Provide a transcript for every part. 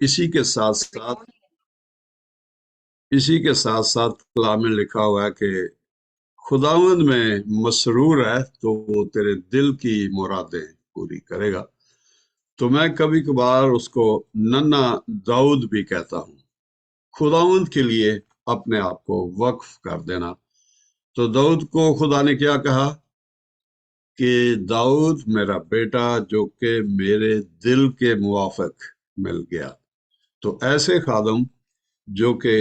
इसी के साथ साथ इसी के साथ साथ कलाम में लिखा हुआ है कि खुदावंद में मसरूर है तो वो तेरे दिल की मुरादें पूरी करेगा। तो मैं कभी कभार उसको नन्ना दाऊद भी कहता हूँ। खुदावंद के लिए अपने आप को वक्फ कर देना। तो दाऊद को खुदा ने क्या कहा कि दाऊद मेरा बेटा जो कि मेरे दिल के मुआफिक मिल गया। तो ऐसे खादम जो कि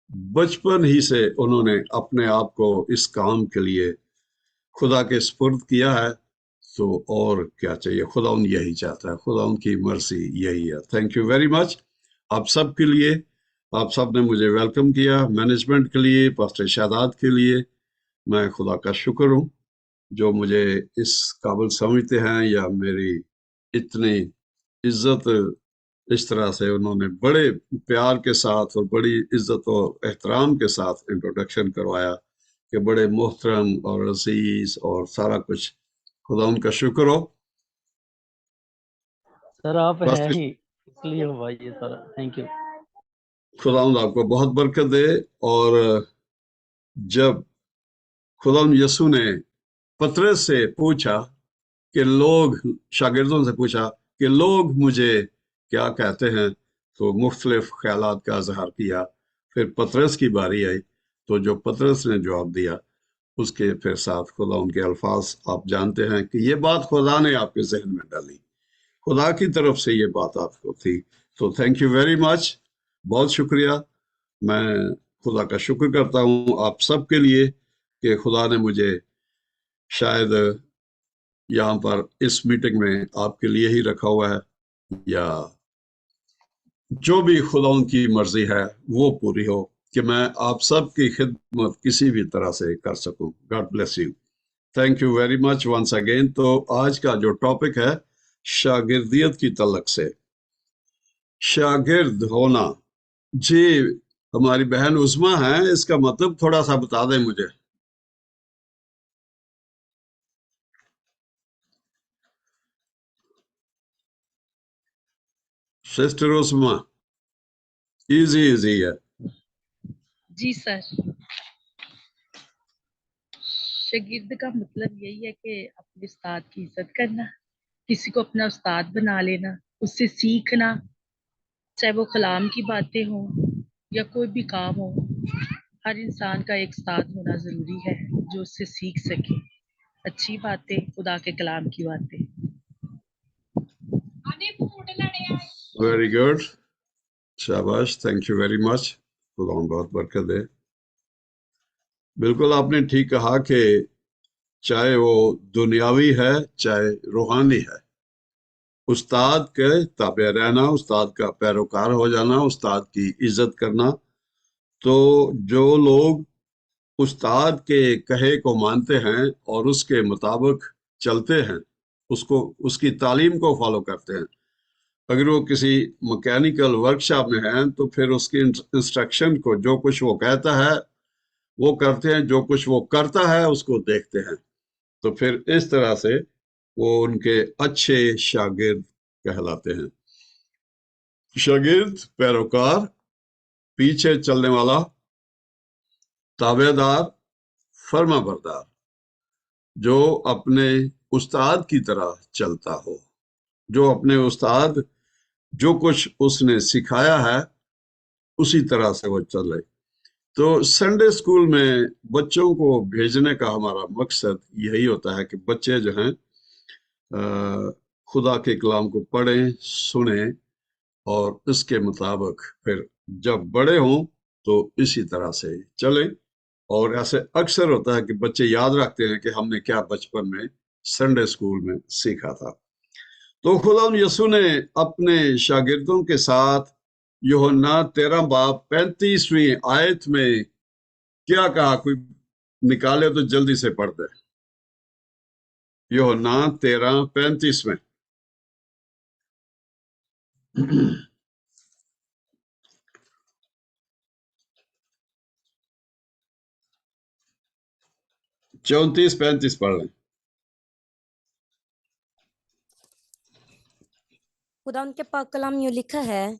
बचपन ही से उन्होंने अपने आप को इस काम के लिए खुदा के स्पुर्द किया है, तो और क्या चाहिए। खुदा उन यही चाहता है, खुदा उनकी मर्जी यही है। थैंक यू वेरी मच आप सब के लिए। आप सब ने मुझे वेलकम किया, मैनेजमेंट के लिए, पास्टर शादात के लिए मैं खुदा का शुक्र हूँ जो मुझे इस काबिल समझते हैं, या मेरी इतनी इज्जत इस तरह से उन्होंने बड़े प्यार के साथ और बड़ी इज्जत और एहतराम के साथ इंट्रोडक्शन करवाया कि बड़े मोहतरम और अजीज और सारा कुछ। खुदा उनका शुक्र हो। सर आप बस हैं ही इसलिए हुआ ये सर, थैंक यू। खुदा आपको बहुत बरकत दे। और जब खुदा यसु ने पतरस से पूछा कि लोग, शागिर्दों से पूछा कि लोग मुझे क्या कहते हैं, तो मुख्तलिफ ख्यालात का इजहार किया। फिर पतरस की बारी आई, तो जो पतरस ने जवाब दिया उसके फिर साथ खुदा उनके अल्फाज आप जानते हैं कि ये बात खुदा ने आपके जहन में डाली, खुदा की तरफ से ये बात आपको थी। तो थैंक यू वेरी मच, बहुत शुक्रिया। मैं खुदा का शुक्र करता हूँ आप सब के लिए कि खुदा ने मुझे शायद यहाँ पर इस मीटिंग में आपके लिए ही रखा हुआ है, या जो भी खुदा उनकी मर्जी है वो पूरी हो कि मैं आप सब की खिदमत किसी भी तरह से कर सकूं। God bless you. Thank you very much once again. तो आज का जो टॉपिक है शागिर्दियत की तलक से, शागिर्द होना। जी, हमारी बहन उस्मा है, इसका मतलब थोड़ा सा बता दें मुझे। सिस्टर उस्मा, इजी इजी है। जी सर, शागिर्द का मतलब यही है कि अपने उस्ताद की इज्जत करना, किसी को अपना उस्ताद बना लेना, उससे सीखना, चाहे वो कलाम की बातें हो या कोई भी काम हो। हर इंसान का एक उस्ताद होना जरूरी है जो उससे सीख सके अच्छी बातें, खुदा के कलाम की बातें। वेरी गुड, शाबाश, थैंक यू वेरी मच। खुदा बहुत बरकत दे। बिल्कुल आपने ठीक कहा कि चाहे वो दुनियावी है चाहे रूहानी है, उस्ताद के ताबे रहना, उस्ताद का पैरोकार हो जाना, उस्ताद की इज्जत करना। तो जो लोग उस्ताद के कहे को मानते हैं और उसके मुताबिक चलते हैं, उसको, उसकी तालीम को फॉलो करते हैं। अगर वो किसी मैकेनिकल वर्कशॉप में है तो फिर उसकी इंस्ट्रक्शन को, जो कुछ वो कहता है वो करते हैं, जो कुछ वो करता है उसको देखते हैं। तो फिर इस तरह से वो उनके अच्छे शागिर्द कहलाते हैं। शागिर्द, पैरोकार, पीछे चलने वाला, ताबेदार, फर्मा बरदार, जो अपने उस्ताद की तरह चलता हो, जो अपने उस्ताद जो कुछ उसने सिखाया है उसी तरह से वो चले। तो संडे स्कूल में बच्चों को भेजने का हमारा मकसद यही होता है कि बच्चे जो हैं खुदा के कलाम को पढ़ें, सुने और इसके मुताबिक फिर जब बड़े हों तो इसी तरह से चलें। और ऐसे अक्सर होता है कि बच्चे याद रखते हैं कि हमने क्या बचपन में संडे स्कूल में सीखा था। तो खुदा यसु ने अपने शागिर्दों के साथ यूहन्ना 13 बाब 35वीं आयत में क्या कहा, कोई निकाले तो जल्दी से पढ़ दे। यूहन्ना 13:35 में 34-35 पढ़ लें। खुदा उनके पाक कलाम में यूं लिखा है,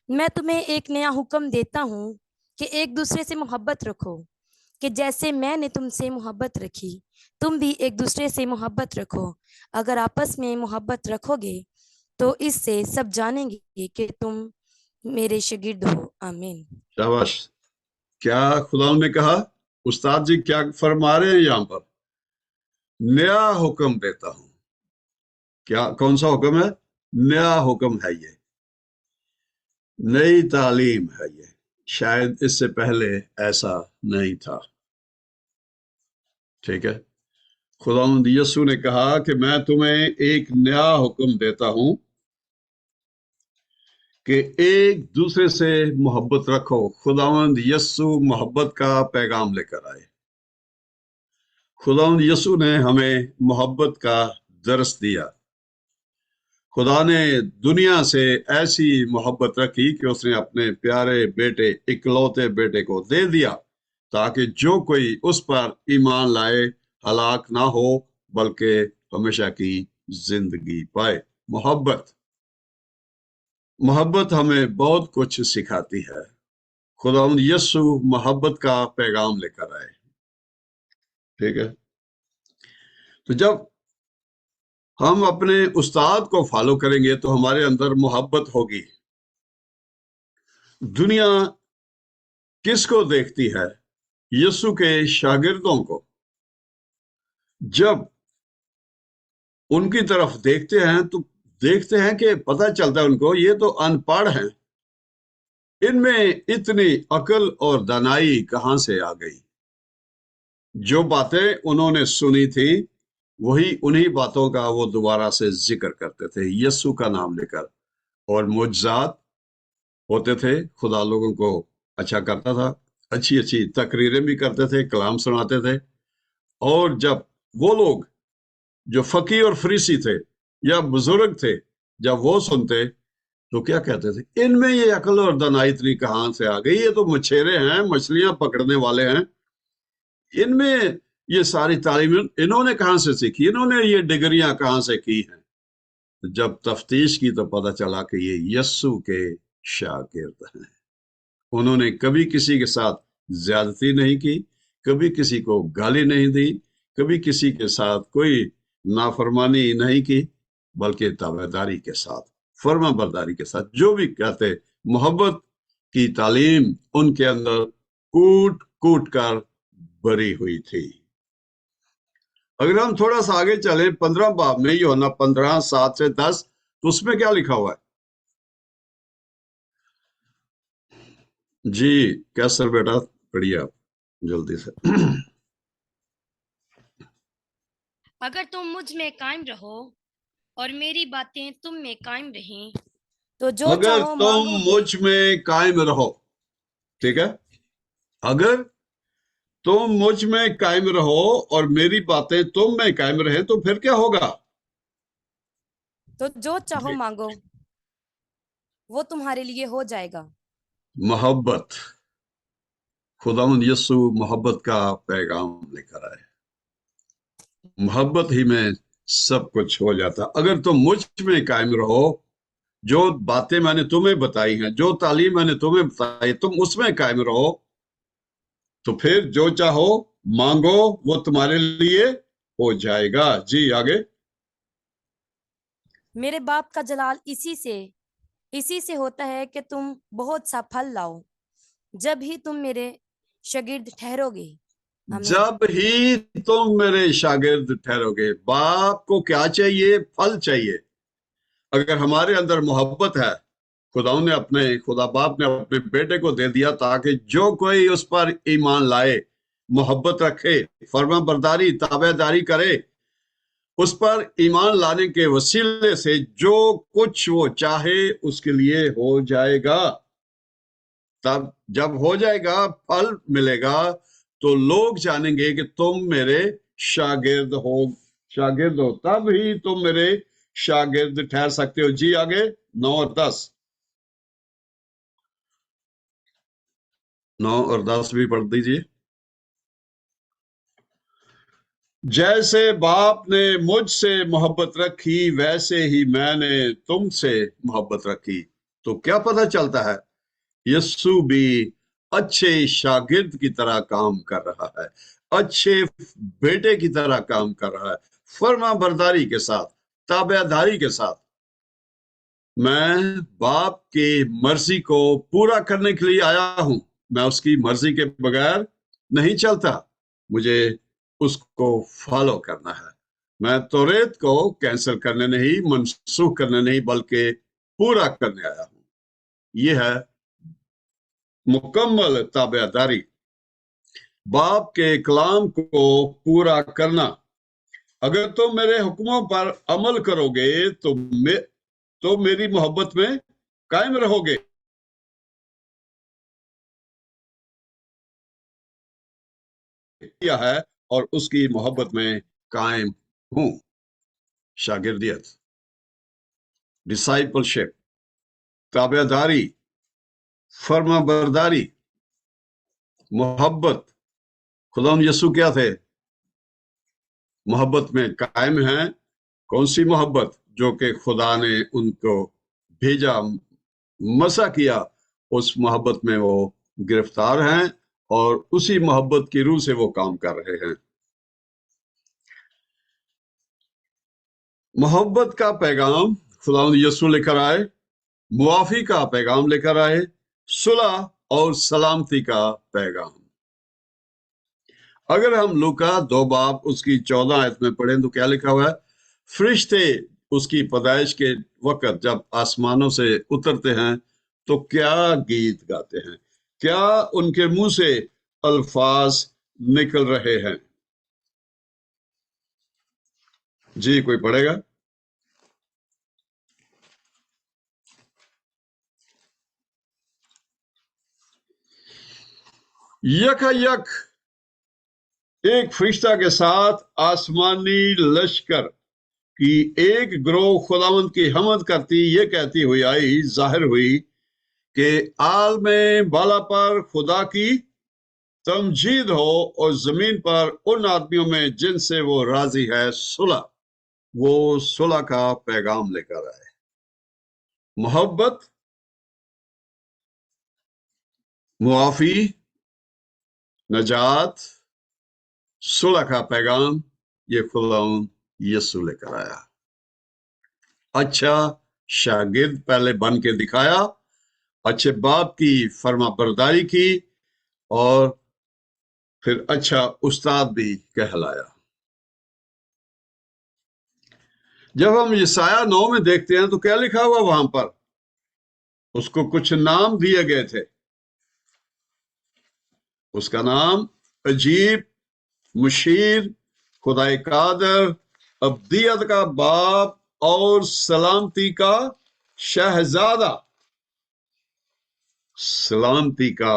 मैं तुम्हें एक नया हुक्म देता हूँ कि एक दूसरे से मोहब्बत रखो, कि जैसे मैंने तुमसे मोहब्बत रखी तुम भी एक दूसरे से मोहब्बत रखो। अगर आपस में मोहब्बत रखोगे तो इससे सब जानेंगे कि तुम मेरे शागिर्द हो। आमीन। शाबाश। क्या खुदा ने कहा? उस्ताद जी क्या फरमा रहे हैं यहाँ पर? नया हुक्म देता हूं। क्या, कौन सा हुक्म है? नया हुक्म है ये, नई तालीम है ये। शायद इससे पहले ऐसा नहीं था। ठीक है। खुदावंद यीशु ने कहा कि मैं तुम्हें एक नया हुक्म देता हूं कि एक दूसरे से मोहब्बत रखो। खुदावंद यीशु मोहब्बत का पैगाम लेकर आए। खुदावंद यीशु ने हमें मोहब्बत का दर्स दिया। खुदा ने दुनिया से ऐसी मोहब्बत रखी कि उसने अपने प्यारे बेटे, इकलौते बेटे को दे दिया, ताकि जो कोई उस पर ईमान लाए हलाक ना हो बल्कि हमेशा की जिंदगी पाए। मोहब्बत मोहब्बत हमें बहुत कुछ सिखाती है। खुदावंद यीशु मोहब्बत का पैगाम लेकर आए। ठीक है। तो जब हम अपने उस्ताद को फॉलो करेंगे तो हमारे अंदर मोहब्बत होगी। दुनिया किसको देखती है? यीशु के शागिर्दों को। जब उनकी तरफ देखते हैं तो देखते हैं कि पता चलता है उनको, ये तो अनपढ़ हैं, इनमें इतनी अकल और दानाई कहां से आ गई? जो बातें उन्होंने सुनी थी वही उन्हीं बातों का वो दोबारा से जिक्र करते थे, यीशु का नाम लेकर। और मुजजात होते थे, खुदा लोगों को अच्छा करता था, अच्छी अच्छी तकरीरें भी करते थे, कलाम सुनाते थे। और जब वो लोग जो फकीर और फरीसी थे या बुजुर्ग थे, जब वो सुनते तो क्या कहते थे? इनमें ये अकल और दानाई इतनी कहां से आ गई? ये तो मछेरे हैं, मछलियां पकड़ने वाले हैं, इनमें ये सारी तालीम इन्होंने कहां से सीखी? इन्होंने ये डिग्रियां कहां से की हैं? जब तफ्तीश की तो पता चला कि ये यस्सु के शागिर्द हैं। उन्होंने कभी किसी के साथ ज्यादती नहीं की, कभी किसी को गाली नहीं दी, कभी किसी के साथ कोई नाफरमानी नहीं की, बल्कि ताबेदारी के साथ, फर्मा बरदारी के साथ जो भी कहते, मोहब्बत की तालीम उनके अंदर कूट कूट कर भरी हुई थी। अगर हम थोड़ा सा आगे चले 15 बाब में, यूहन्ना 15 7 से 10, तो उसमें क्या लिखा हुआ है? जी कैसर बेटा पढ़िए आप जल्दी से। अगर तुम मुझ में कायम रहो और मेरी बातें तुम में कायम रहें तो जो अगर चाहो तुम मांगो। मुझ में कायम रहो, ठीक है, अगर तुम मुझ में कायम रहो और मेरी बातें तुम में कायम रहे तो फिर क्या होगा? तो जो चाहो जी, मांगो वो तुम्हारे लिए हो जाएगा। मोहब्बत। खुदावंद यीशु मोहब्बत का पैगाम लेकर आए। मोहब्बत ही में सब कुछ हो जाता। अगर तुम मुझ में कायम रहो, जो बातें मैंने तुम्हें बताई हैं, जो तालीम मैंने तुम्हें बताई, तुम उसमें कायम रहो तो फिर जो चाहो मांगो वो तुम्हारे लिए हो जाएगा। जी आगे। मेरे बाप का जलाल इसी से होता है कि तुम बहुत सा फल लाओ, जब ही तुम मेरे शागिर्द ठहरोगे। आमीन। जब ही तुम मेरे शागिर्द ठहरोगे। बाप को क्या चाहिए? फल चाहिए। अगर हमारे अंदर मोहब्बत है, खुदा बाप ने अपने बेटे को दे दिया ताकि जो कोई उस पर ईमान लाए, मोहब्बत रखे, फर्मा बरदारी ताबेदारी करे, उस पर ईमान लाने के वसीले से जो कुछ वो चाहे उसके लिए हो जाएगा। तब जब हो जाएगा, फल मिलेगा, तो लोग जानेंगे कि तुम मेरे शागिर्द हो। शागिर्द हो तब ही तुम मेरे शागिर्द ठहर सकते हो। जी आगे 9 और 10। 9 और 10 भी पढ़ दीजिए। जैसे बाप ने मुझसे मोहब्बत रखी वैसे ही मैंने तुमसे मोहब्बत रखी। तो क्या पता चलता है, यीशु भी अच्छे शागिर्द की तरह काम कर रहा है, अच्छे बेटे की तरह काम कर रहा है, फर्मा बरदारी के साथ, ताबेदारी के साथ। मैं बाप की मर्जी को पूरा करने के लिए आया हूं, मैं उसकी मर्जी के बगैर नहीं चलता, मुझे उसको फॉलो करना है। मैं तौरेत को कैंसिल करने नहीं, मनसूख करने नहीं, बल्कि पूरा करने आया हूं। यह है मुकम्मल ताबेदारी, बाप के कलाम को पूरा करना। अगर तुम मेरे हुक्मों पर अमल करोगे तो मेरी मोहब्बत में कायम रहोगे। किया है और उसकी मोहब्बत में कायम हूं। शागिर्दियत, डिसाइपलशिप, ताबेदारी, फर्माबरदारी, मोहब्बत। खुदा यसू क्या थे? मोहब्बत में कायम है। कौन सी मोहब्बत? जो कि खुदा ने उनको भेजा, मसा किया, उस मोहब्बत में वो गिरफ्तार हैं और उसी मोहब्बत की रूह से वो काम कर रहे हैं। मोहब्बत का पैगाम खुदा यसू लेकर आए, मुआफी का पैगाम लेकर आए, सुलह और सलामती का पैगाम। अगर हम लूका 2 बाब उसकी 14 आयत में पढ़ें तो क्या लिखा हुआ है? फरिश्ते उसकी पैदाइश के वक्त जब आसमानों से उतरते हैं तो क्या गीत गाते हैं, क्या उनके मुंह से अल्फाज निकल रहे हैं? जी, कोई पढ़ेगा? यकायक एक फरिश्ता के साथ आसमानी लश्कर की एक ग्रोह खुदावंद की हमद करती, ये कहती हुई आई, जाहिर हुई कि आलम बाला पर खुदा की तमजीद हो और जमीन पर उन आदमियों में जिनसे वो राजी है सुलह। वो सुलह का पैगाम लेकर आए। मोहब्बत, मुआफी, नजात, सुलह का पैगाम, ये खुदावंद यसू लेकर आया। अच्छा शागिर्द पहले बन के दिखाया, अच्छे बाप की फर्मा बरदारी की और फिर अच्छा उस्ताद भी कहलाया। जब हम यसाया 9 में देखते हैं तो क्या लिखा हुआ वहां पर? उसको कुछ नाम दिए गए थे। उसका नाम अजीब, मुशीर, खुदाए कादर, अब्दियत का बाप और सलामती का शहजादा। सलामती का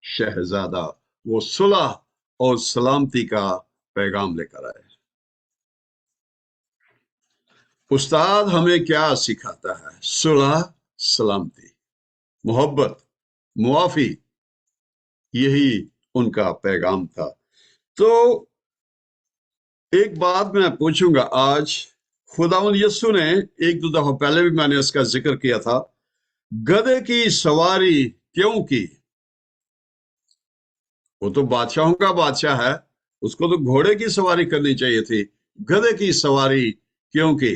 शहजादा, वो सुलह और सलामती का पैगाम लेकर आए। उस्ताद हमें क्या सिखाता है? सुलह, सलामती, मोहब्बत, मुआफी, यही उनका पैगाम था। तो एक बात मैं पूछूंगा आज, खुदावंद यीशु ने एक दो दफा पहले भी मैंने इसका जिक्र किया था, गधे की सवारी क्यों की? वो तो बादशाहों का बादशाह है, उसको तो घोड़े की सवारी करनी चाहिए थी, गधे की सवारी क्यों की?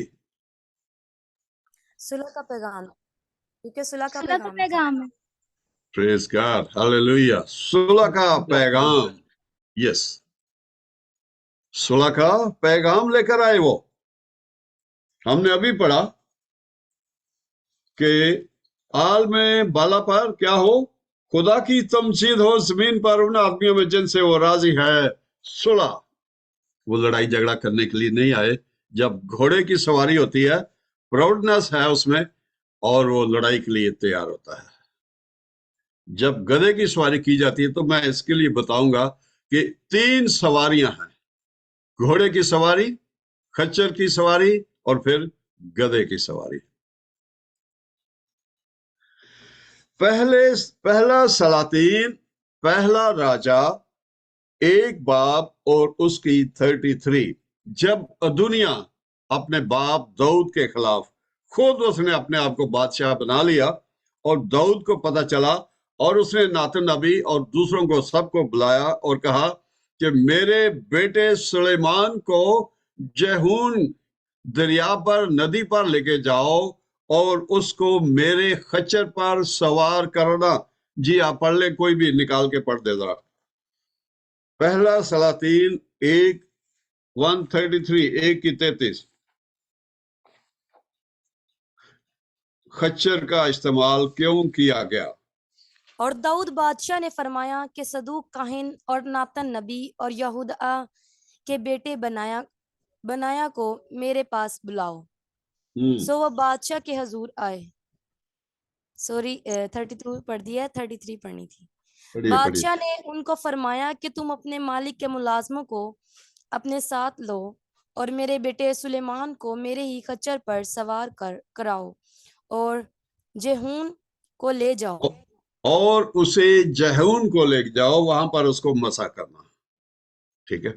सुलह का पैगाम, क्योंकि सुलह का सुलह का पैगाम था। पैगाम है। Praise God, hallelujah. सुलह का पैगाम, यस, सुलह का पैगाम लेकर आए वो। हमने अभी पढ़ा कि आल में बाला पर क्या हो? खुदा की तमजीद हो जमीन पर उन आदमियों में जिनसे वो राजी है सुलह। वो लड़ाई झगड़ा करने के लिए नहीं आए। जब घोड़े की सवारी होती है, प्राउडनेस है उसमें, और वो लड़ाई के लिए तैयार होता है। जब गधे की सवारी की जाती है तो मैं इसके लिए बताऊंगा कि 3 सवारियां हैं, घोड़े की सवारी, खच्चर की सवारी और फिर गधे की सवारी। पहला सलातीन, पहला राजा एक बाब और उसकी 33। जब अदुनिया अपने बाप दाऊद के खिलाफ खुद उसने अपने आप को बादशाह बना लिया और दाऊद को पता चला, और उसने नातन नबी और दूसरों को सबको बुलाया और कहा कि मेरे बेटे सुलेमान को जहून दरिया पर, नदी पर लेके जाओ और उसको मेरे खच्चर पर सवार करना। जी आप पढ़ ले, कोई भी निकाल के पढ़ दे जरा। पहला सलातीन 1:33 खच्चर का इस्तेमाल क्यों किया गया? और दाऊद बादशाह ने फरमाया कि सदूक काहिन और नातन नबी और यहूदा के बेटे बनाया को मेरे पास बुलाओ। सो वह बादशाह के हजूर आए। सॉरी 32 पढ़ दिया, 33 पढ़नी थी। बादशाह ने उनको फरमाया कि तुम अपने मालिक के मुलाजमों को अपने साथ लो और मेरे बेटे सुलेमान को मेरे ही खच्चर पर सवार कराओ और जेहून को ले जाओ। और उसे जहून को ले जाओ, वहां पर उसको मसा करना। ठीक है,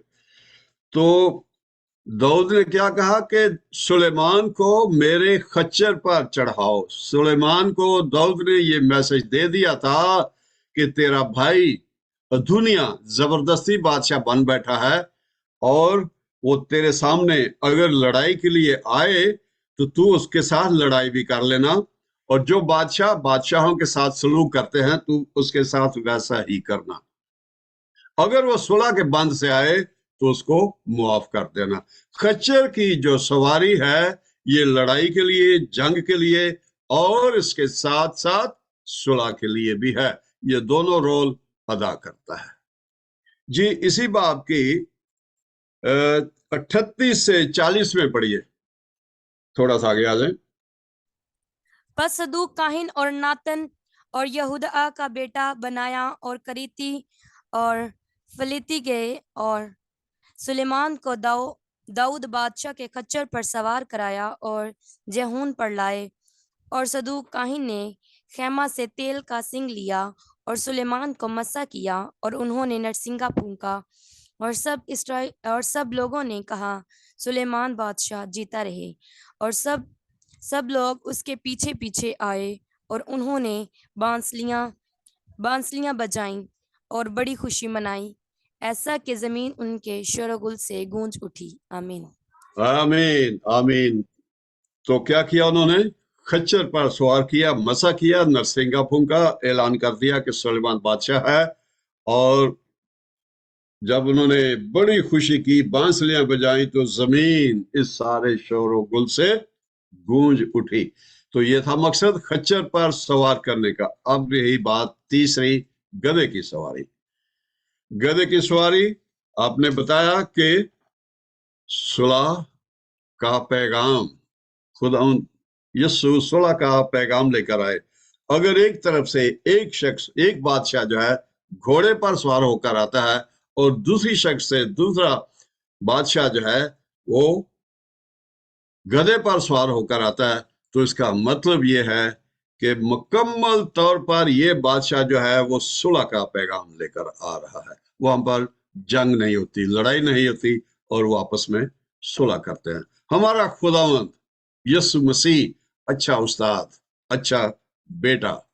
तो दाऊद ने क्या कहा कि सुलेमान को मेरे खच्चर पर चढ़ाओ। सुलेमान को दाऊद ने ये मैसेज दे दिया था कि तेरा भाई दुनिया जबरदस्ती बादशाह बन बैठा है और वो तेरे सामने अगर लड़ाई के लिए आए तो तू उसके साथ लड़ाई भी कर लेना, और जो बादशाहों के साथ सलूक करते हैं तू उसके साथ वैसा ही करना। अगर वो सुलह के बंद से आए तो उसको मुआफ कर देना। खच्चर की जो सवारी है ये लड़ाई के लिए, जंग के लिए और इसके साथ साथ सुलह के लिए भी है। ये दोनों रोल अदा करता है। जी इसी बाब की 38 से 40 में पढ़िए, थोड़ा सा आगे आ जाए। बस सदूक काहिन और नातन और यहूदा का बेटा बनाया और करीती और फलीती गए और सुलेमान को दाऊद बादशाह के खच्चर पर सवार कराया और जेहून पर लाए। और सदूक काहिन ने खेमा से तेल का सिंग लिया और सुलेमान को मसा किया और उन्होंने नरसिंगा फूंका और सब लोगों ने कहा सुलेमान बादशाह जीता रहे। और सब लोग उसके पीछे पीछे आए और उन्होंने बांसलियां बजाईं और बड़ी खुशी मनाई, ऐसा कि जमीन उनके शोरगुल से गूंज उठी। आमीन आमीन आमीन। तो क्या किया उन्होंने? खच्चर पर सवार किया, मसा किया, नरसिंगा फूंका, ऐलान कर दिया कि सुलेमान बादशाह है। और जब उन्होंने बड़ी खुशी की, बांसुरियां बजाई, तो जमीन इस सारे शोर और गुल से गूंज उठी। तो ये था मकसद खच्चर पर सवार करने का। अब यही बात तीसरी, गधे की सवारी। गधे की सवारी आपने बताया कि सुलह का पैगाम, खुदा यीशु सुलह का पैगाम लेकर आए। अगर एक तरफ से एक शख्स, एक बादशाह जो है घोड़े पर सवार होकर आता है और दूसरी शख्स से दूसरा बादशाह जो है वो गधे पर सवार होकर आता है, तो इसका मतलब ये है कि मुकम्मल तौर पर ये बादशाह जो है वो सुलह का पैगाम लेकर आ रहा है। वहां पर जंग नहीं होती, लड़ाई नहीं होती, और वो आपस में सुलह करते हैं। हमारा खुदावंद यीशु मसीह अच्छा उस्ताद, अच्छा बेटा,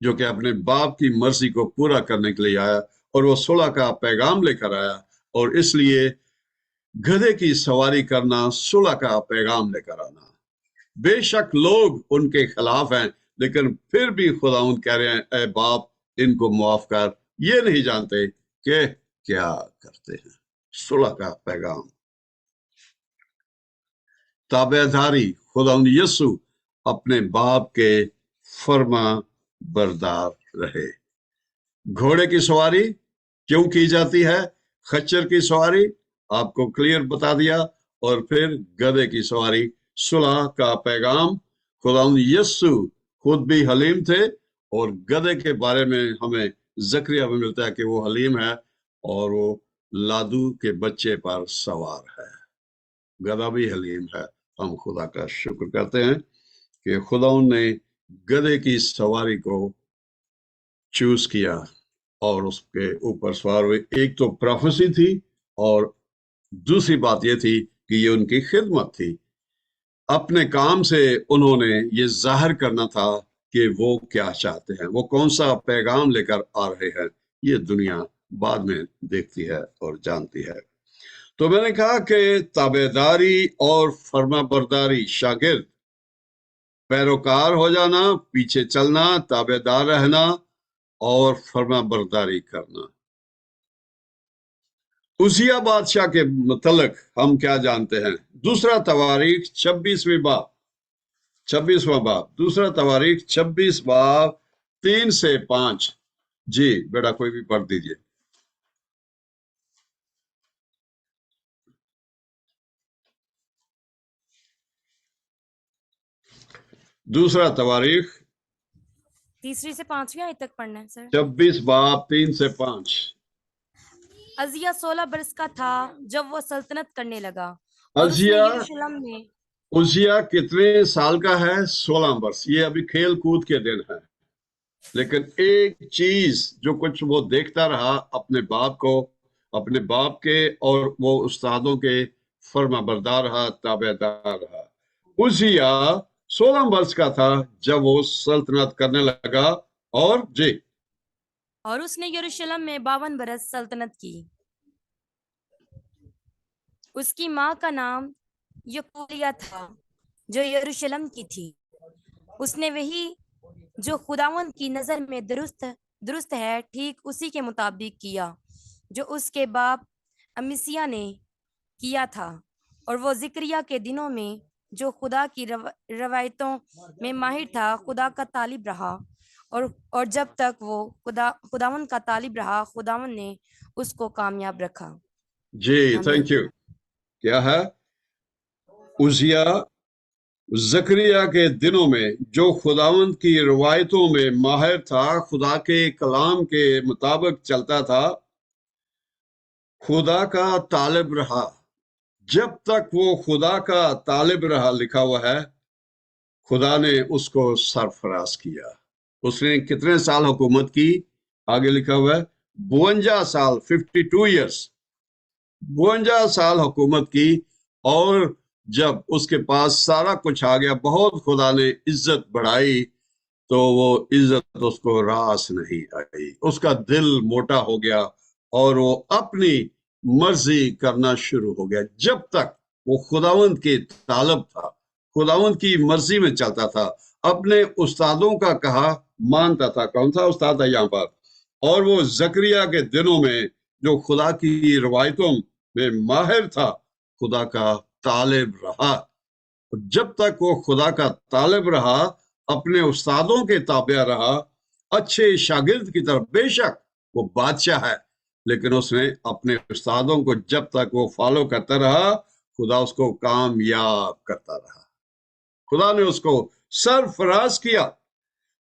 जो कि अपने बाप की मर्जी को पूरा करने के लिए आया और वो सुलह का पैगाम लेकर आया, और इसलिए गधे की सवारी करना सुलह का पैगाम लेकर आना। बेशक लोग उनके खिलाफ हैं, लेकिन फिर भी खुदावंद कह रहे हैं, ऐ बाप इनको माफ कर, ये नहीं जानते कि क्या करते हैं। सुलह का पैगाम, ताबेदारी, खुदावंद यीशु अपने बाप के फर्मा बरदार रहे। घोड़े की सवारी क्यों की जाती है, खच्चर की सवारी आपको क्लियर बता दिया, और फिर गधे की सवारी सुलह का पैगाम। खुदावंद यीशु खुद भी हलीम थे, और गधे के बारे में हमें जकरिया में मिलता है कि वो हलीम है और वो लादू के बच्चे पर सवार है। गधा भी हलीम है। हम खुदा का शुक्र करते हैं कि खुदावंद ने गधे की सवारी को चूज किया। اور اس کے اوپر سوار ہوئے. ایک تو پروفیسی تھی اور دوسری بات یہ تھی کہ یہ ان کی خدمت تھی. اپنے کام سے انہوں نے یہ ظاہر کرنا تھا کہ وہ کیا چاہتے ہیں، وہ کون سا پیغام لے کر آ رہے ہیں. یہ دنیا بعد میں دیکھتی ہے اور جانتی ہے. تو میں نے کہا کہ تابعداری اور فرما برداری، شاگرد، پیروکار ہو جانا، پیچھے چلنا، تابعدار رہنا اور فرما برداری کرنا. عزیہ بادشاہ کے متعلق ہم کیا جانتے ہیں؟ دوسرا تواریخ 26واں باب، دوسرا تواریخ 26 باب 3 سے 5. جی بیٹا کوئی بھی پڑھ دیجئے. دوسرا تواریخ 3 سے 5 آیت تک پڑھنا ہے سر. 26 باب 3 سے 5. عزیہ 16 برس کا تھا جب وہ سلطنت کرنے لگا، اور اس نے عزیہ یروشلم میں عزیہ کتنے سال کا ہے؟ 16 برس. یہ ابھی کھیل کود کے دن ہے، لیکن ایک چیز جو کچھ وہ دیکھتا رہا اپنے باپ کو، اپنے باپ کے، اور وہ استادوں کے فرما بردار رہا، تابعدار رہا. عزیہ 16 برس کا تھا جب وہ سلطنت کرنے لگا، اور جی اور اس نے یروشلم میں 52 برس سلطنت کی. اس کی ماں کا نام یقولیہ تھا جو یروشلم کی تھی. اس نے وہی جو خداوند کی نظر میں درست ہے ٹھیک اسی کے مطابق کیا جو اس کے باپ امسیہ نے کیا تھا. اور وہ زکریا کے دنوں میں جو خدا کی روایتوں میں ماہر تھا خدا کا طالب رہا، اور جب تک وہ خداوند کا طالب رہا خداوند نے اس کو کامیاب رکھا. جی آمین. Thank you. کیا ہے؟ عزیہ زکریا کے دنوں میں جو خداوند کی روایتوں میں ماہر تھا، خدا کے کلام کے مطابق چلتا تھا، خدا کا طالب رہا. جب تک وہ خدا کا طالب رہا لکھا ہوا ہے، خدا نے اس کو سرفراز کیا. اس نے کتنے سال حکومت کی؟ آگے لکھا ہوا ہے 52 سال، 52 ایئرس، 52 سال حکومت کی. اور جب اس کے پاس سارا کچھ آ گیا، بہت خدا نے عزت بڑھائی، تو وہ عزت اس کو راس نہیں آئی. اس کا دل موٹا ہو گیا اور وہ اپنی مرضی کرنا شروع ہو گیا. جب تک وہ خداوند کے طالب تھا، خداوند کی مرضی میں چلتا تھا، اپنے استادوں کا کہا مانتا تھا. کون سا استاد ہے یہاں پر؟ اور وہ زکریا کے دنوں میں جو خدا کی روایتوں میں ماہر تھا، خدا کا طالب رہا. جب تک وہ خدا کا طالب رہا، اپنے استادوں کے تابع رہا، اچھے شاگرد کی طرف، بے شک وہ بادشاہ ہے، لیکن اس نے اپنے استادوں کو جب تک وہ فالو کرتا رہا، خدا اس کو کامیاب کرتا رہا. خدا نے اس کو سرفراز کیا.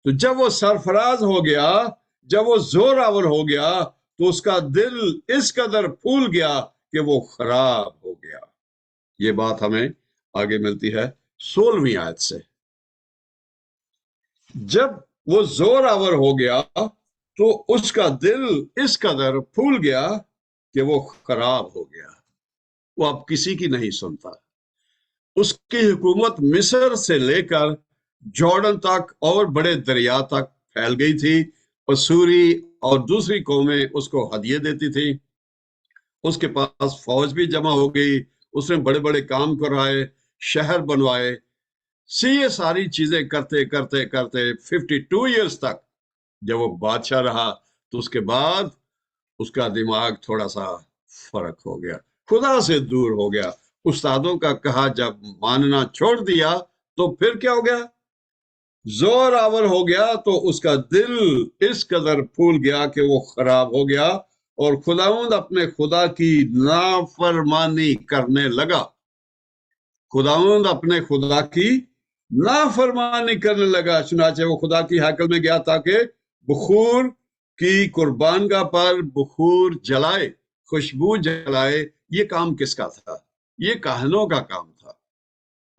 تو جب وہ سرفراز ہو گیا، جب وہ زور آور ہو گیا، تو اس کا دل اس قدر پھول گیا کہ وہ خراب ہو گیا. یہ بات ہمیں آگے ملتی ہے 16ویں آیت سے. جب وہ زور آور ہو گیا تو اس کا دل اس قدر پھول گیا کہ وہ خراب ہو گیا. وہ اب کسی کی نہیں سنتا. اس کی حکومت مصر سے لے کر جارڈن تک اور بڑے دریا تک پھیل گئی تھی. اسوری اور دوسری قومیں اس کو ہدیے دیتی تھی. اس کے پاس فوج بھی جمع ہو گئی. اس نے بڑے بڑے کام کرائے، شہر بنوائے. یہ ساری چیزیں کرتے کرتے کرتے 52 ایئرس تک جب وہ بادشاہ رہا، تو اس کے بعد اس کا دماغ تھوڑا سا فرق ہو گیا، خدا سے دور ہو گیا. استادوں کا کہا جب ماننا چھوڑ دیا تو پھر کیا ہو گیا؟ زور آور ہو گیا. تو اس کا دل اس قدر پھول گیا کہ وہ خراب ہو گیا، اور خداوند اپنے خدا کی نافرمانی کرنے لگا. خداوند اپنے خدا کی نافرمانی کرنے لگا. چنانچہ وہ خدا کی ہیکل میں گیا تاکہ بخور کی قربانگاہ پر بخور جلائے، خوشبو جلائے. یہ کام کس کا تھا؟ یہ کاہنوں کا کام تھا،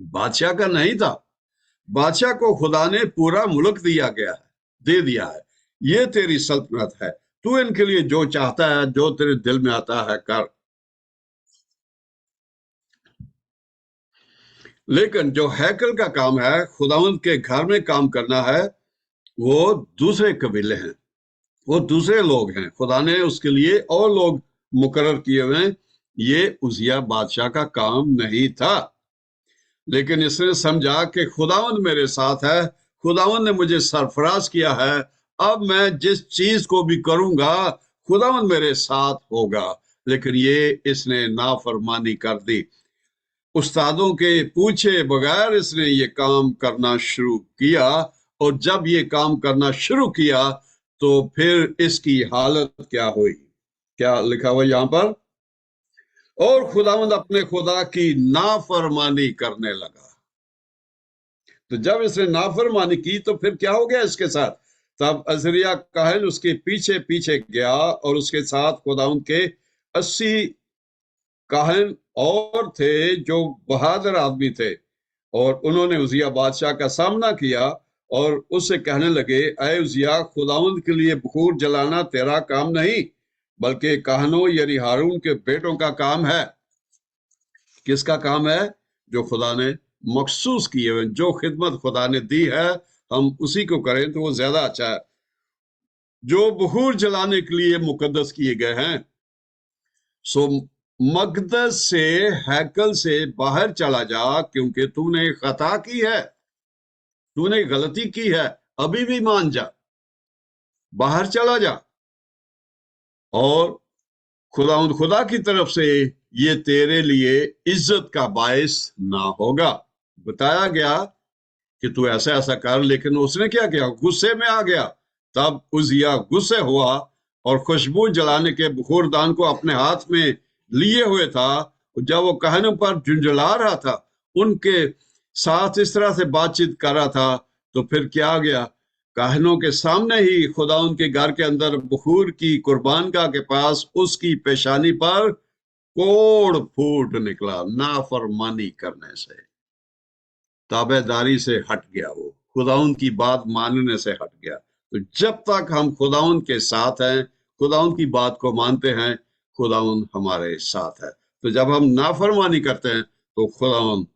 بادشاہ کا نہیں تھا. بادشاہ کو خدا نے پورا ملک دے دیا ہے. یہ تیری سلطنت ہے. तू इनके लिए जो चाहता है, जो तेरे दिल में आता है कर। लेकिन जो हैकल का काम है, खुदावंद के घर में काम करना है, वो दूसरे कबीले हैं, वो दूसरे लोग हैं। खुदा ने उसके लिए और लोग मुकर्रर किए हुए हैं। ये उजिया बादशाह का काम नहीं था, लेकिन इसने समझा कि खुदावंद मेरे साथ है, खुदावंद ने मुझे सरफराज किया है, अब मैं जिस चीज को भी करूंगा खुदावंद मेरे साथ होगा। लेकिन ये इसने नाफरमानी कर दी। उस्तादों के पूछे बगैर इसने ये काम करना शुरू किया, और जब ये काम करना शुरू किया तो फिर इसकी हालत क्या हुई? क्या लिखा हुआ यहाँ पर? और खुदावंद अपने खुदा की नाफरमानी करने लगा। तो जब इसने नाफरमानी की तो फिर क्या हो गया इसके साथ? तब अजरिया काहिन उसके पीछे पीछे गया, और उसके साथ खुदावंद के 80 काहिन और थे जो बहादुर आदमी थे, और उन्होंने उजिया बादशाह का सामना किया और उससे कहने लगे, ऐ उजिया, खुदावंद के लिए बखूर जलाना तेरा काम नहीं, बल्कि काहनों यानी हारून के बेटों का काम है। किसका काम है? जो खुदा ने मखसूस किए हुए, जो खिदमत खुदा ने दी है, हम उसी को करें तो वो ज्यादा अच्छा है। जो बखूर जलाने के लिए मुकद्दस किए गए हैं। सो मकदस से, हैकल से बाहर चला जा, क्योंकि तूने खता की है, तूने गलती की है। अभी भी मान जा, बाहर चला जा, और खुदा की तरफ से ये तेरे लिए इज्जत का बायस ना होगा। बताया गया कि तू ऐसा ऐसा कर, लेकिन उसने क्या किया? गुस्से में आ गया। तब उजिया गुस्से हुआ और खुशबू जलाने के बखूरदान को अपने हाथ में लिए हुए था। जब वो कहनों पर झुंझला रहा था, उनके साथ इस तरह से बातचीत कर रहा था, तो फिर क्या गया? काहनों के सामने ही खुदा उनके घर के अंदर बखूर की कुर्बानगाह के पास उसकी पेशानी पर कोड़ फूट निकला। नाफरमानी करने से, ताबेदारी से हट गया, वो खुदाउन की बात मानने से हट गया। तो जब तक हम खुदाउन के साथ हैं, खुदाउन की बात को मानते हैं, खुदाउन हमारे साथ है। तो जब हम नाफरमानी करते हैं तो खुदाउन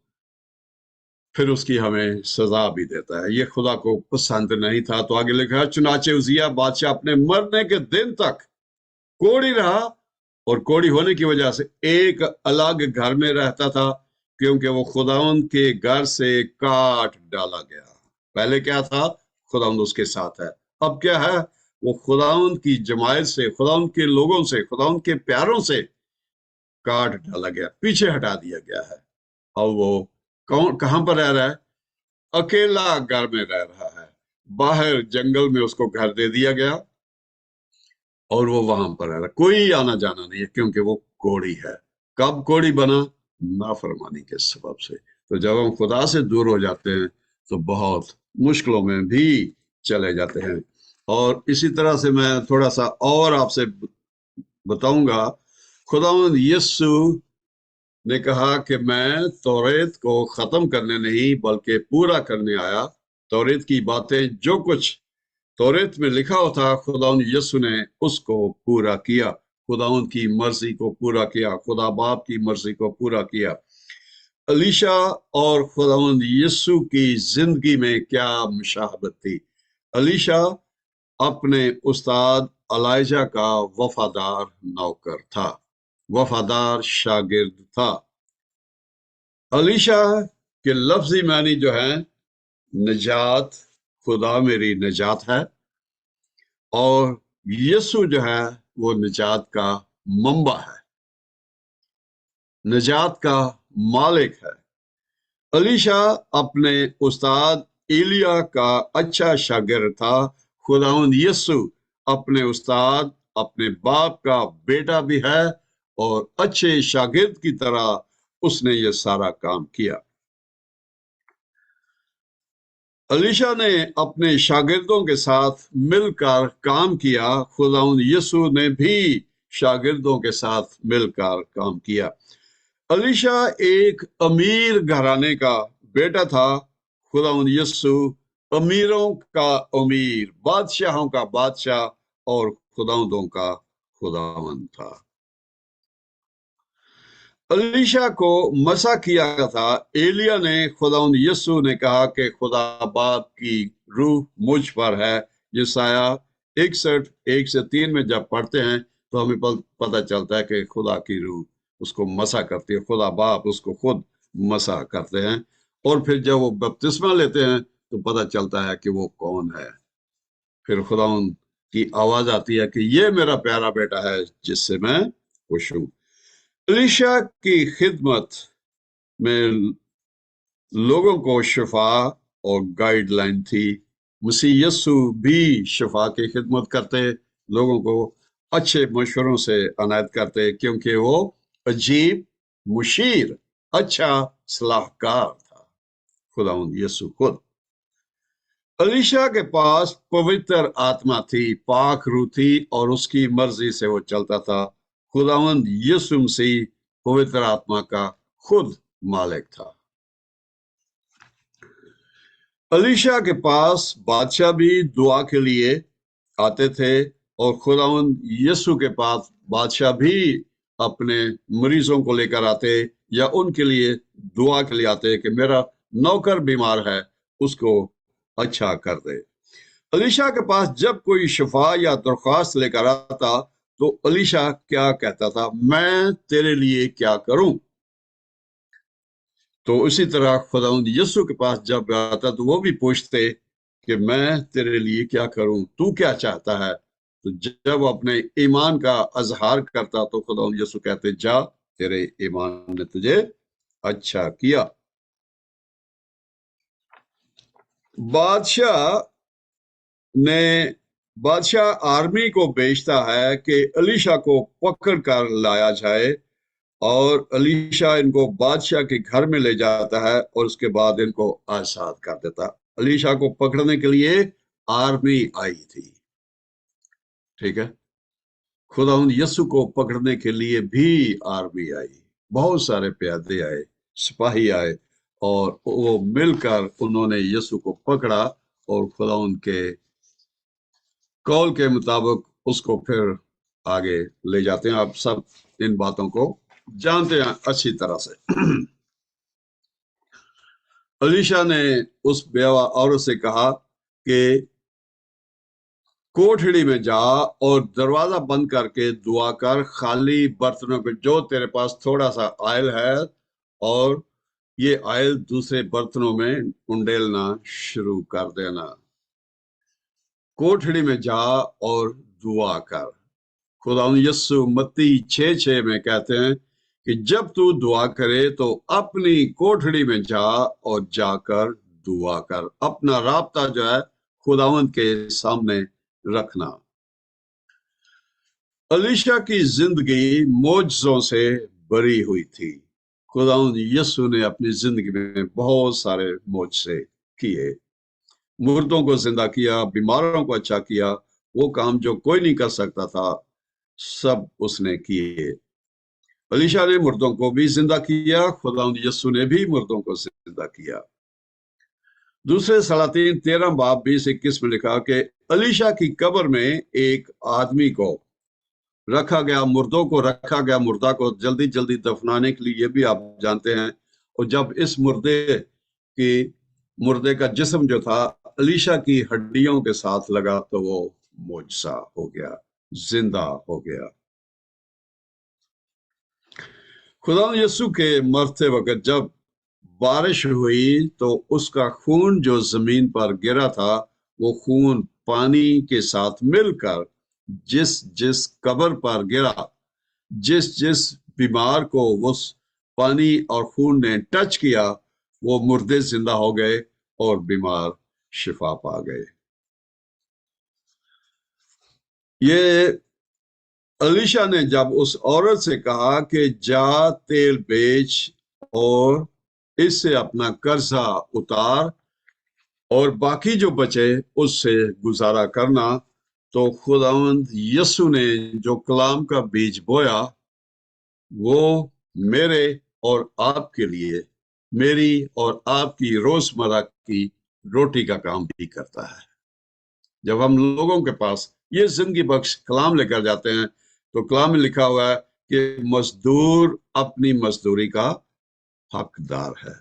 फिर उसकी हमें सजा भी देता है। ये खुदा को पसंद नहीं था। तो आगे लिखा है, चुनाचे उजिया बादशाह अपने मरने के दिन तक कोढ़ी रहा, और कोढ़ी होने की वजह से एक अलग घर में रहता था, क्योंकि वो खुदाउन के घर से काट डाला गया। पहले क्या था? खुदाउन उसके साथ है। अब क्या है? वो खुदाउन की जमायत से, खुदाउन के लोगों से, खुदाउन के प्यारों से काट डाला गया, पीछे हटा दिया गया है। और वो कहां पर रह रहा है? अकेला घर में रह रहा है। बाहर जंगल में उसको घर दे दिया गया, और वो वहां पर रह रहा। कोई आना जाना नहीं है, क्योंकि वो कोढ़ी है। कब कोढ़ी बना? नाफरमानी के सबब से। तो जब हम खुदा से दूर हो जाते हैं तो बहुत मुश्किलों में भी चले जाते हैं। और इसी तरह से मैं थोड़ा सा और आपसे बताऊंगा। खुदावंद यीशु ने कहा कि मैं तौरेत को खत्म करने नहीं बल्कि पूरा करने आया। तौरेत की बातें, जो कुछ तौरेत में लिखा हुआ था, खुदावंद यीशु ने उसको पूरा किया। खुदावंद की मर्जी को पूरा किया, खुदा बाप की मर्जी को पूरा किया। अलीशा और खुदावंद यीशु की जिंदगी में क्या मुशाहबत थी। अलीशा अपने उस्ताद एलिजा का वफादार नौकर था, वफादार शागिर्द था। अलीशा के लफ्जी मानी जो है निजात, खुदा मेरी निजात है, और यीशु जो है वो निजात का मंबा है, निजात का मालिक है। अलीशा अपने उस्ताद एलिया का अच्छा शागिर्द था। खुदावंद यीशु अपने उस्ताद, अपने बाप का बेटा भी है, और अच्छे शागिर्द की तरह उसने ये सारा काम किया। अलीशा ने अपने शागिर्दों के साथ मिलकर काम किया। खुदावंद यीशु ने भी शागिर्दों के साथ मिलकर काम किया। अलीशा एक अमीर घराने का बेटा था। खुदावंद यीशु अमीरों का अमीर, बादशाहों का बादशाह اور خداوندوں کا خداوند تھا۔ الیشا کو مسح کیا تھا۔ ایلیا نے خداوند یسوع نے کہا کہ خدا باپ کی روح مجھ پر ہے۔ یسایہ 61:1-3 میں جب پڑھتے ہیں تو ہمیں پتہ چلتا ہے کہ خدا کی روح اس کو مسح کرتی ہے، خدا باپ اس کو خود مسح کرتے ہیں، اور پھر جب وہ بپتسمہ لیتے ہیں تو پتہ چلتا ہے کہ وہ کون ہے۔ پھر خداوند کی آواز آتی ہے کہ یہ میرا پیارا بیٹا ہے جس سے میں خوش ہوں۔ الیشا کی خدمت میں لوگوں کو شفا اور گائیڈ لائن تھی۔ مسیح یسوع بھی شفا کی خدمت کرتے، لوگوں کو اچھے مشوروں سے عنایت کرتے، کیونکہ وہ عجیب مشیر، اچھا صلاح کار تھا، خداوند یسوع خود۔ الیشا کے پاس پوتر آتما تھی، پاک روح تھی، اور اس کی مرضی سے وہ چلتا تھا۔ خداوند یسوع مسیح پوتر آتما کا خود مالک تھا۔ الیشا کے پاس بادشاہ بھی دعا کے لیے آتے تھے، اور خداوند یسوع کے پاس بادشاہ بھی اپنے مریضوں کو لے کر آتے یا ان کے لیے دعا کے لیے آتے کہ میرا نوکر بیمار ہے، اس کو اچھا کر دے۔ الیشا کے پاس جب کوئی شفا یا درخواست لے کر آتا تو الیشا کیا کہتا تھا؟ میں تیرے لیے کیا کروں؟ تو اسی طرح خداوند یسوع کے پاس جب آتا تو وہ بھی پوچھتے کہ میں تیرے لیے کیا کروں، تو کیا چاہتا ہے؟ تو جب وہ اپنے ایمان کا اظہار کرتا تو خداوند یسوع کہتے جا، تیرے ایمان نے تجھے اچھا کیا۔ بادشاہ آرمی کو بھیجتا ہے کہ الیشا کو پکڑ کر لایا جائے، اور الیشا ان کو بادشاہ کے گھر میں لے جاتا ہے اور اس کے بعد ان کو آزاد کر دیتا۔ الیشا کو پکڑنے کے لیے آرمی آئی تھی، ٹھیک ہے؟ خداوند یسوع کو پکڑنے کے لیے بھی آرمی آئی، بہت سارے پیادے آئے، سپاہی آئے، اور وہ مل کر انہوں نے یسوع کو پکڑا اور خداوند کے قول کے مطابق اس کو پھر آگے لے جاتے ہیں۔ آپ سب ان باتوں کو جانتے ہیں اچھی طرح سے۔ الیشا نے اس بیوہ عورت سے کہا کہ کوٹھڑی میں جا اور دروازہ بند کر کے دعا کر، خالی برتنوں پہ جو تیرے پاس تھوڑا سا آئل ہے، اور یہ آئل دوسرے برتنوں میں انڈیلنا شروع کر دینا۔ کوٹھڑی میں جا اور دعا کر۔ خداوند یسوع متی 6:6 میں کہتے ہیں کہ جب تو دعا کرے تو اپنی کوٹھڑی میں جا اور جا کر دعا کر، اپنا رابطہ جو ہے خداوند کے سامنے رکھنا۔ الیشا کی زندگی معجزوں سے بھری ہوئی تھی۔ خداوند یسوع نے اپنی زندگی میں بہت سارے معجزے کیے، مردوں کو زندہ کیا، بیماروں کو اچھا کیا، وہ کام جو کوئی نہیں کر سکتا تھا سب اس نے کیے۔ الیشا نے مردوں کو بھی زندہ کیا، خداوند یسوع نے بھی مردوں کو زندہ کیا۔ دوسرے سلاطین 13:20-21 میں لکھا کہ الیشا کی قبر میں ایک آدمی کو رکھا گیا، مردوں کو رکھا گیا، مردہ کو جلدی جلدی دفنانے کے لیے، یہ بھی آپ جانتے ہیں۔ اور جب اس مردے کا جسم جو تھا الیشا کی ہڈیوں کے ساتھ لگا تو وہ معجزہ ہو گیا، زندہ ہو گیا۔ خداوند یسوع کے مرتے وقت جب بارش ہوئی تو اس کا خون جو زمین پر گرا تھا وہ خون پانی کے ساتھ مل کر جس قبر پر گرا، جس بیمار کو اس پانی اور خون نے ٹچ کیا، وہ مردے زندہ ہو گئے اور بیمار شفا پا گئے۔ یہ الیشا نے جب اس عورت سے کہا کہ جا تیل بیچ اور اس سے اپنا قرضہ اتار اور باقی جو بچے اس سے گزارا کرنا، تو خداوند یسوع نے جو کلام کا بیج بویا وہ میرے اور آپ کے لیے، میری اور آپ کی روزمرہ کی روٹی کا کام بھی کرتا ہے۔ जब हम लोगों के पास ये जिंदगी बख्श कलाम लेकर जाते हैं तो कलाम में लिखा हुआ है कि मजदूर अपनी मजदूरी का हकदार है।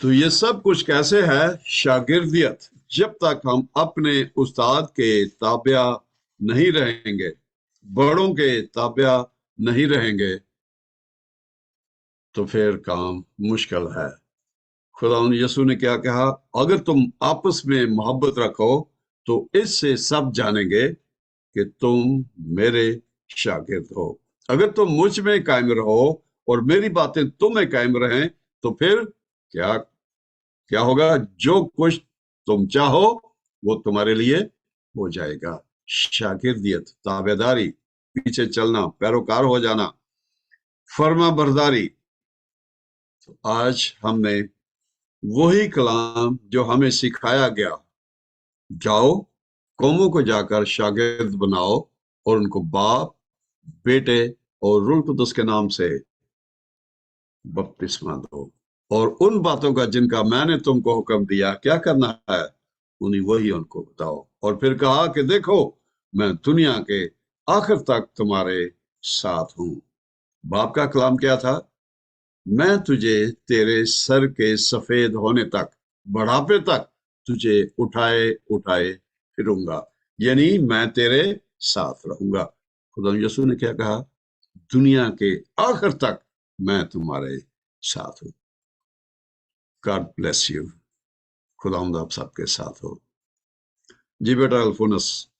तो ये सब कुछ कैसे है? शागिर्दियत। जब तक हम अपने उस्ताद के ताबिया नहीं रहेंगे, बड़ों के ताबिया नहीं रहेंगे, तो फिर काम मुश्किल है। खुदा यसू ने क्या कहा? अगर तुम आपस में मोहब्बत रखो तो इससे सब जानेंगे कि तुम मेरे शागिर्द हो। अगर तुम मुझ में कायम रहो और मेरी बातें तुम में कायम रहें तो फिर क्या होगा? जो कुछ तुम चाहो वो तुम्हारे लिए हो जाएगा। शागिर्दियत, ताबेदारी, पीछे चलना, पैरोकार हो जाना, फर्मा बरदारी। तो आज हमने वही कलाम जो हमें सिखाया गया, जाओ कौमों को जाकर शागिर्द बनाओ और उनको बाप, बेटे और रूह कुदस के नाम से बपतिस्मा दो, और उन बातों का जिनका मैंने तुमको हुक्म दिया क्या करना है उन्हीं वही उनको बताओ। और फिर कहा कि देखो मैं दुनिया के आखिर तक तुम्हारे साथ हूं। बाप का कलाम क्या था? मैं तुझे तेरे सर के सफेद होने तक, बढ़ापे तक तुझे उठाए उठाए फिरूंगा, यानी मैं तेरे साथ रहूंगा। खुदा यसू ने क्या कहा? दुनिया के आखिर तक मैं तुम्हारे साथ हूं। God bless you. खुदा आप सबके साथ हो। जी बेटा अल्फोनस।